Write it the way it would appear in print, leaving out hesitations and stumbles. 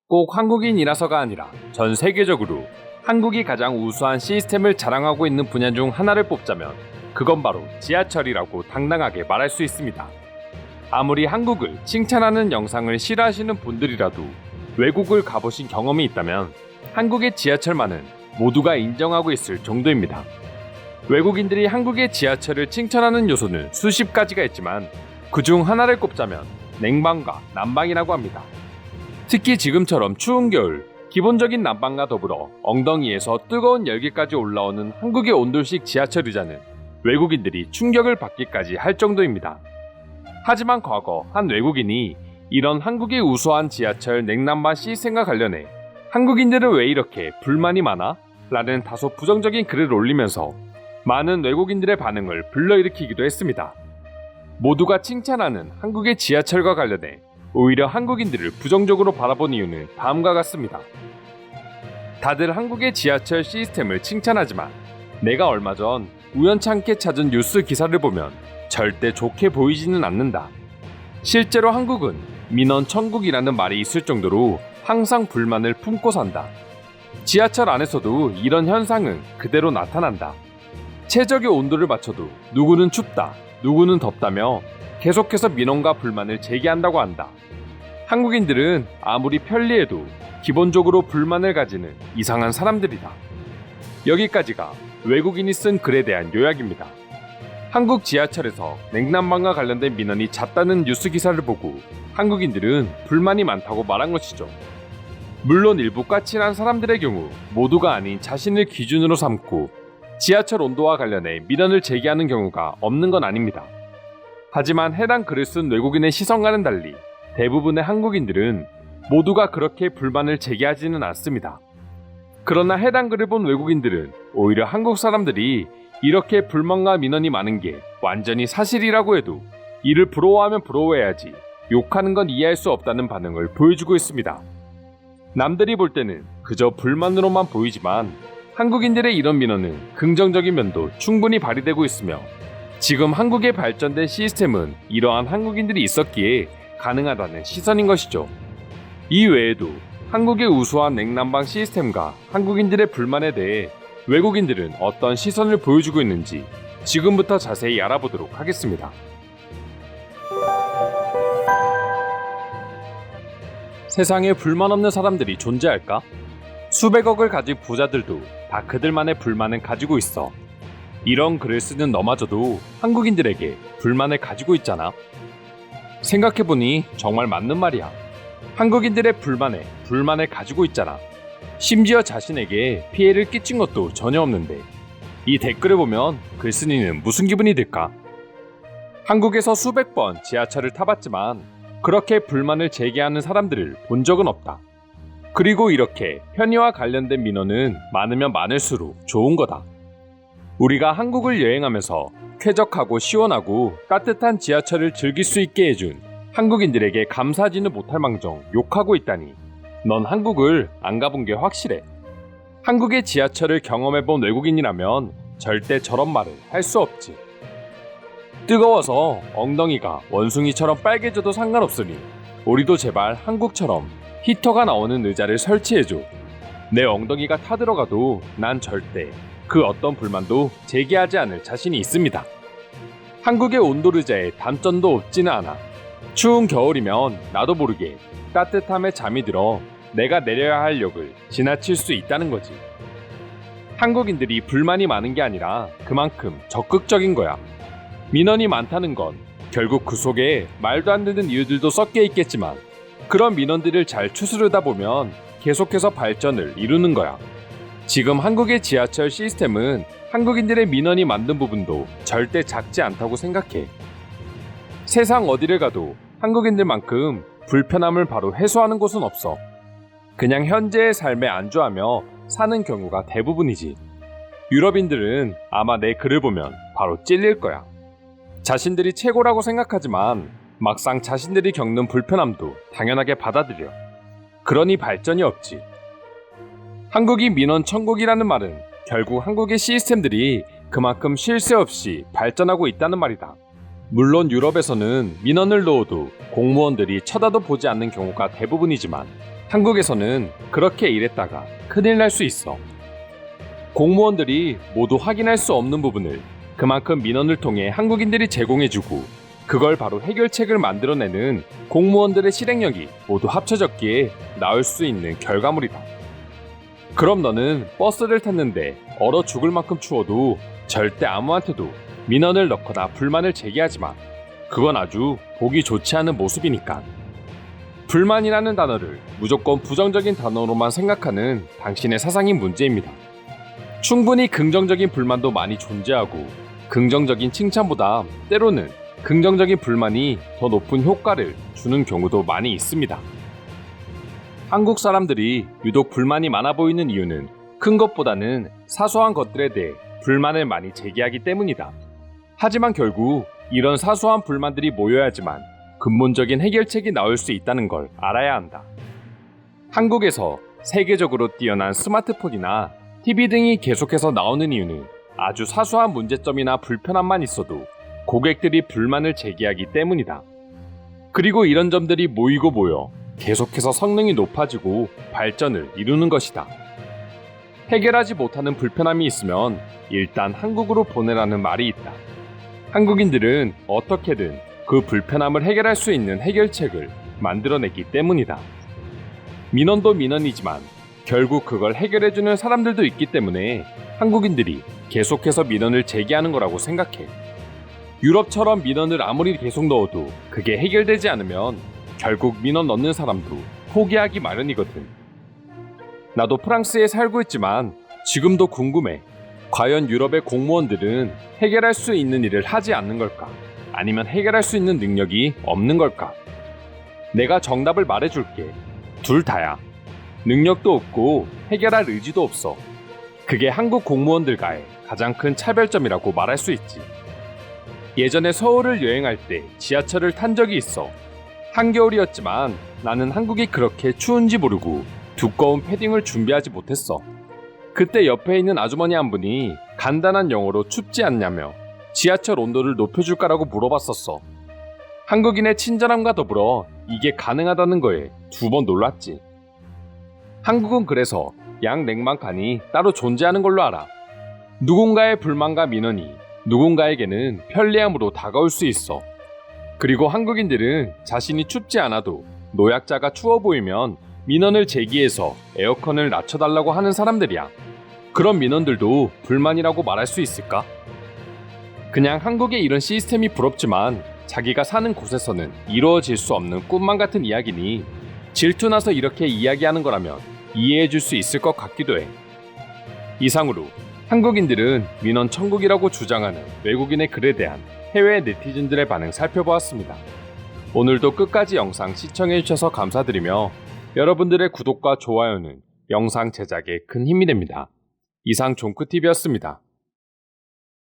꼭 한국인이라서가 아니라 전 세계적으로 한국이 가장 우수한 시스템을 자랑하고 있는 분야 중 하나를 뽑자면 그건 바로 지하철이라고 당당하게 말할 수 있습니다. 아무리 한국을 칭찬하는 영상을 싫어하시는 분들이라도 외국을 가보신 경험이 있다면 한국의 지하철만은 모두가 인정하고 있을 정도입니다. 외국인들이 한국의 지하철을 칭찬하는 요소는 수십 가지가 있지만 그중 하나를 꼽자면 냉방과 난방이라고 합니다. 특히 지금처럼 추운 겨울, 기본적인 난방과 더불어 엉덩이에서 뜨거운 열기까지 올라오는 한국의 온돌식 지하철 의자는 외국인들이 충격을 받기까지 할 정도입니다. 하지만 과거 한 외국인이 이런 한국의 우수한 지하철 냉난방 시스템과 관련해 한국인들은 왜 이렇게 불만이 많아? 라는 다소 부정적인 글을 올리면서 많은 외국인들의 반응을 불러일으키기도 했습니다. 모두가 칭찬하는 한국의 지하철과 관련해 오히려 한국인들을 부정적으로 바라본 이유는 다음과 같습니다. 다들 한국의 지하철 시스템을 칭찬하지만 내가 얼마 전 우연찮게 찾은 뉴스 기사를 보면 절대 좋게 보이지는 않는다. 실제로 한국은 민원 천국이라는 말이 있을 정도로 항상 불만을 품고 산다. 지하철 안에서도 이런 현상은 그대로 나타난다. 최적의 온도를 맞춰도 누구는 춥다, 누구는 덥다며 계속해서 민원과 불만을 제기한다고 한다. 한국인들은 아무리 편리해도 기본적으로 불만을 가지는 이상한 사람들이다. 여기까지가 외국인이 쓴 글에 대한 요약입니다. 한국 지하철에서 냉난방과 관련된 민원이 잦다는 뉴스 기사를 보고 한국인들은 불만이 많다고 말한 것이죠. 물론 일부 까칠한 사람들의 경우 모두가 아닌 자신을 기준으로 삼고 지하철 온도와 관련해 민원을 제기하는 경우가 없는 건 아닙니다. 하지만 해당 글을 쓴 외국인의 시선과는 달리 대부분의 한국인들은 모두가 그렇게 불만을 제기하지는 않습니다. 그러나 해당 글을 본 외국인들은 오히려 한국 사람들이 이렇게 불만과 민원이 많은 게 완전히 사실이라고 해도 이를 부러워하면 부러워해야지 욕하는 건 이해할 수 없다는 반응을 보여주고 있습니다. 남들이 볼 때는 그저 불만으로만 보이지만 한국인들의 이런 민원은 긍정적인 면도 충분히 발휘되고 있으며 지금 한국의 발전된 시스템은 이러한 한국인들이 있었기에 가능하다는 시선인 것이죠. 이 외에도 한국의 우수한 냉난방 시스템과 한국인들의 불만에 대해 외국인들은 어떤 시선을 보여주고 있는지 지금부터 자세히 알아보도록 하겠습니다. 세상에 불만 없는 사람들이 존재할까? 수백억을 가진 부자들도 다 그들만의 불만을 가지고 있어. 이런 글을 쓰는 너마저도 한국인들에게 불만을 가지고 있잖아. 생각해보니 정말 맞는 말이야. 한국인들의 불만을 가지고 있잖아. 심지어 자신에게 피해를 끼친 것도 전혀 없는데 이 댓글을 보면 글쓴이는 무슨 기분이 들까? 한국에서 수백 번 지하철을 타봤지만 그렇게 불만을 제기하는 사람들을 본 적은 없다. 그리고 이렇게 편의와 관련된 민원은 많으면 많을수록 좋은 거다. 우리가 한국을 여행하면서 쾌적하고 시원하고 따뜻한 지하철을 즐길 수 있게 해준 한국인들에게 감사하지는 못할 망정 욕하고 있다니 넌 한국을 안 가본 게 확실해. 한국의 지하철을 경험해본 외국인이라면 절대 저런 말을 할 수 없지. 뜨거워서 엉덩이가 원숭이처럼 빨개져도 상관없으니 우리도 제발 한국처럼 히터가 나오는 의자를 설치해줘. 내 엉덩이가 타들어가도 난 절대 그 어떤 불만도 제기하지 않을 자신이 있습니다. 한국의 온돌 의자에 단점도 없지는 않아. 추운 겨울이면 나도 모르게 따뜻함에 잠이 들어 내가 내려야 할 역을 지나칠 수 있다는 거지. 한국인들이 불만이 많은 게 아니라 그만큼 적극적인 거야. 민원이 많다는 건 결국 그 속에 말도 안 되는 이유들도 섞여 있겠지만 그런 민원들을 잘 추스르다 보면 계속해서 발전을 이루는 거야. 지금 한국의 지하철 시스템은 한국인들의 민원이 많은 부분도 절대 작지 않다고 생각해. 세상 어디를 가도 한국인들만큼 불편함을 바로 해소하는 곳은 없어. 그냥 현재의 삶에 안주하며 사는 경우가 대부분이지. 유럽인들은 아마 내 글을 보면 바로 찔릴 거야. 자신들이 최고라고 생각하지만 막상 자신들이 겪는 불편함도 당연하게 받아들여. 그러니 발전이 없지. 한국이 민원 천국이라는 말은 결국 한국의 시스템들이 그만큼 쉴 새 없이 발전하고 있다는 말이다. 물론 유럽에서는 민원을 넣어도 공무원들이 쳐다도 보지 않는 경우가 대부분이지만 한국에서는 그렇게 일했다가 큰일 날 수 있어. 공무원들이 모두 확인할 수 없는 부분을 그만큼 민원을 통해 한국인들이 제공해주고 그걸 바로 해결책을 만들어내는 공무원들의 실행력이 모두 합쳐졌기에 나올 수 있는 결과물이다. 그럼 너는 버스를 탔는데 얼어 죽을 만큼 추워도 절대 아무한테도 민원을 넣거나 불만을 제기하지 마. 그건 아주 보기 좋지 않은 모습이니까. 불만이라는 단어를 무조건 부정적인 단어로만 생각하는 당신의 사상이 문제입니다. 충분히 긍정적인 불만도 많이 존재하고 긍정적인 칭찬보다 때로는 긍정적인 불만이 더 높은 효과를 주는 경우도 많이 있습니다. 한국 사람들이 유독 불만이 많아 보이는 이유는 큰 것보다는 사소한 것들에 대해 불만을 많이 제기하기 때문이다. 하지만 결국 이런 사소한 불만들이 모여야지만 근본적인 해결책이 나올 수 있다는 걸 알아야 한다. 한국에서 세계적으로 뛰어난 스마트폰이나 TV 등이 계속해서 나오는 이유는 아주 사소한 문제점이나 불편함만 있어도 고객들이 불만을 제기하기 때문이다. 그리고 이런 점들이 모이고 모여 계속해서 성능이 높아지고 발전을 이루는 것이다. 해결하지 못하는 불편함이 있으면 일단 한국으로 보내라는 말이 있다. 한국인들은 어떻게든 그 불편함을 해결할 수 있는 해결책을 만들어냈기 때문이다. 민원도 민원이지만 결국 그걸 해결해주는 사람들도 있기 때문에 한국인들이 계속해서 민원을 제기하는 거라고 생각해. 유럽처럼 민원을 아무리 계속 넣어도 그게 해결되지 않으면 결국 민원 넣는 사람도 포기하기 마련이거든. 나도 프랑스에 살고 있지만 지금도 궁금해. 과연 유럽의 공무원들은 해결할 수 있는 일을 하지 않는 걸까? 아니면 해결할 수 있는 능력이 없는 걸까? 내가 정답을 말해줄게. 둘 다야. 능력도 없고 해결할 의지도 없어. 그게 한국 공무원들과의 가장 큰 차별점이라고 말할 수 있지. 예전에 서울을 여행할 때 지하철을 탄 적이 있어. 한겨울이었지만 나는 한국이 그렇게 추운지 모르고 두꺼운 패딩을 준비하지 못했어. 그때 옆에 있는 아주머니 한 분이 간단한 영어로 춥지 않냐며 지하철 온도를 높여줄까라고 물어봤었어. 한국인의 친절함과 더불어 이게 가능하다는 거에 2번 놀랐지. 한국은 그래서 양냉방칸이 따로 존재하는 걸로 알아. 누군가의 불만과 민원이 누군가에게는 편리함으로 다가올 수 있어. 그리고 한국인들은 자신이 춥지 않아도 노약자가 추워 보이면 민원을 제기해서 에어컨을 낮춰달라고 하는 사람들이야. 그런 민원들도 불만이라고 말할 수 있을까? 그냥 한국의 이런 시스템이 부럽지만 자기가 사는 곳에서는 이루어질 수 없는 꿈만 같은 이야기니 질투나서 이렇게 이야기하는 거라면 이해해줄 수 있을 것 같기도 해. 이상으로 한국인들은 민원 천국이라고 주장하는 외국인의 글에 대한 해외 네티즌들의 반응 살펴보았습니다. 오늘도 끝까지 영상 시청해주셔서 감사드리며 여러분들의 구독과 좋아요는 영상 제작에 큰 힘이 됩니다. 이상 종크TV였습니다.